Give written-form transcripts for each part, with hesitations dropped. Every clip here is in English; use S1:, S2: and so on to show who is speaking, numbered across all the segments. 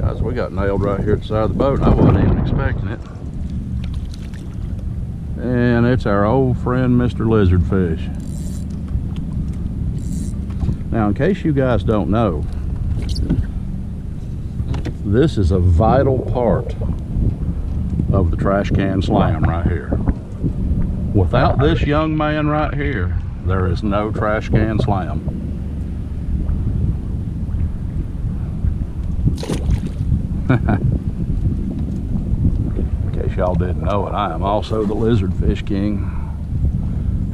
S1: Guys, we got nailed right here at the side of the boat, and I wasn't even expecting it. And it's our old friend, Mr. Lizardfish. Now, in case you guys don't know, this is a vital part of the trash can slam right here. Without this young man right here, there is no trash can slam. In case y'all didn't know it, I am also the lizardfish king.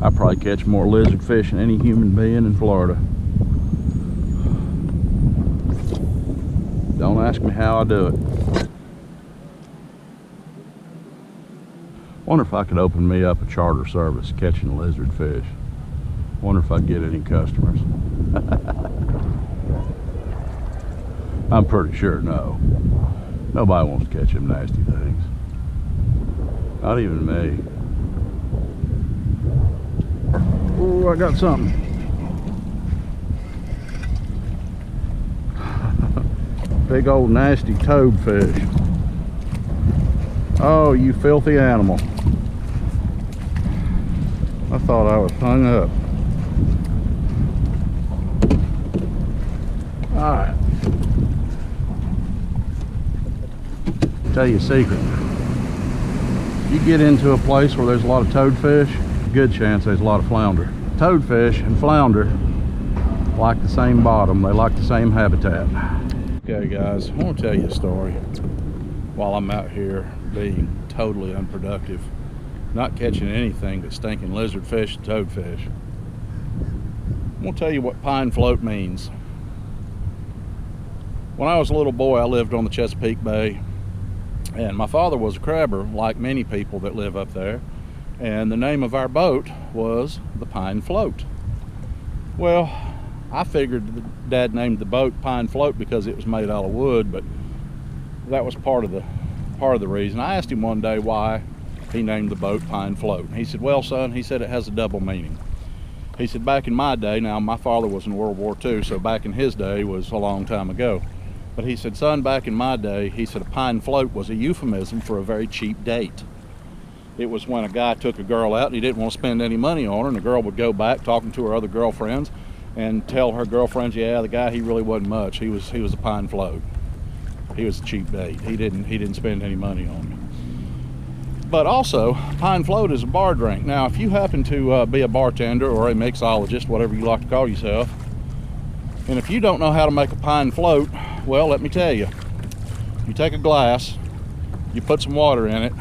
S1: I probably catch more lizardfish than any human being in Florida. Don't ask me how I do it. Wonder if I could open me up a charter service catching lizardfish. Wonder if I'd get any customers. I'm pretty sure no. Nobody wants to catch them nasty things. Not even me. Oh, I got something. Big old nasty toadfish. Oh, you filthy animal. I thought I was hung up. Alright. Tell you a secret. You get into a place where there's a lot of toadfish, good chance there's a lot of flounder. Toadfish and flounder like the same bottom. They like the same habitat. Okay guys, I want to tell you a story while I'm out here being totally unproductive, not catching anything but stinking lizardfish and toadfish. I'm going to tell you what pine float means. When I was a little boy, I lived on the Chesapeake Bay, and my father was a crabber, like many people that live up there, and the name of our boat was the Pinefloat. Well, I figured Dad named the boat Pinefloat because it was made out of wood, but that was part of the reason. I asked him one day why he named the boat Pinefloat, and he said, well son, he said it has a double meaning. He said back in my day, now my father was in World War II, so back in his day was a long time ago, but he said, son, back in my day, he said a pine float was a euphemism for a very cheap date. It was when a guy took a girl out and he didn't want to spend any money on her, and the girl would go back talking to her other girlfriends and tell her girlfriends, yeah, the guy, he really wasn't much. He was a pine float. He was a cheap date. He didn't spend any money on me. But also, pine float is a bar drink. Now, if you happen to be a bartender or a mixologist, whatever you like to call yourself, and if you don't know how to make a pine float, well, let me tell you. You take a glass, you put some water in it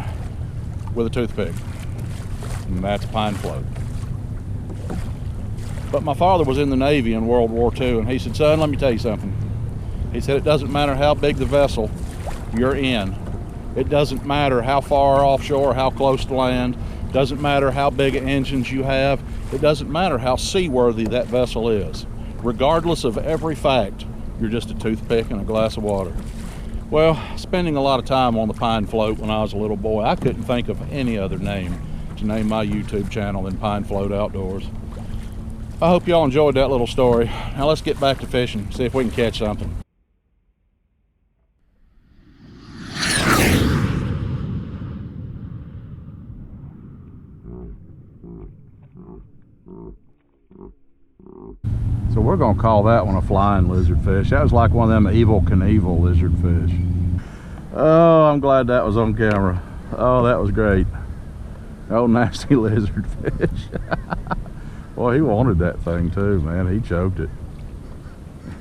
S1: with a toothpick, and that's a pine float. But my father was in the Navy in World War II, and he said, son, let me tell you something. He said, it doesn't matter how big the vessel you're in. It doesn't matter how far offshore, how close to land. It doesn't matter how big of engines you have. It doesn't matter how seaworthy that vessel is. Regardless of every fact, you're just a toothpick and a glass of water. Well, spending a lot of time on the Pine Float when I was a little boy, I couldn't think of any other name to name my YouTube channel than Pine Float Outdoors. I hope y'all enjoyed that little story. Now let's get back to fishing, see if we can catch something. So we're gonna call that one a flying lizardfish. That was like one of them Evel Knievel lizardfish. Oh, I'm glad that was on camera. Oh, that was great. Oh, nasty lizardfish. Boy, he wanted that thing too, man. He choked it.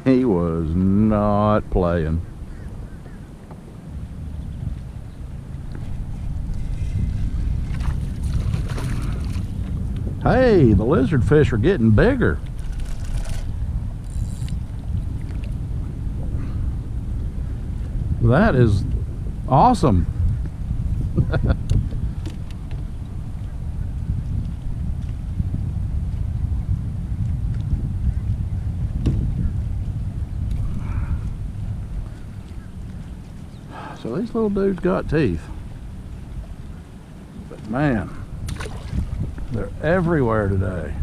S1: He was not playing. Hey, the lizardfish are getting bigger. That is awesome. So these little dudes got teeth. But man, they're everywhere today.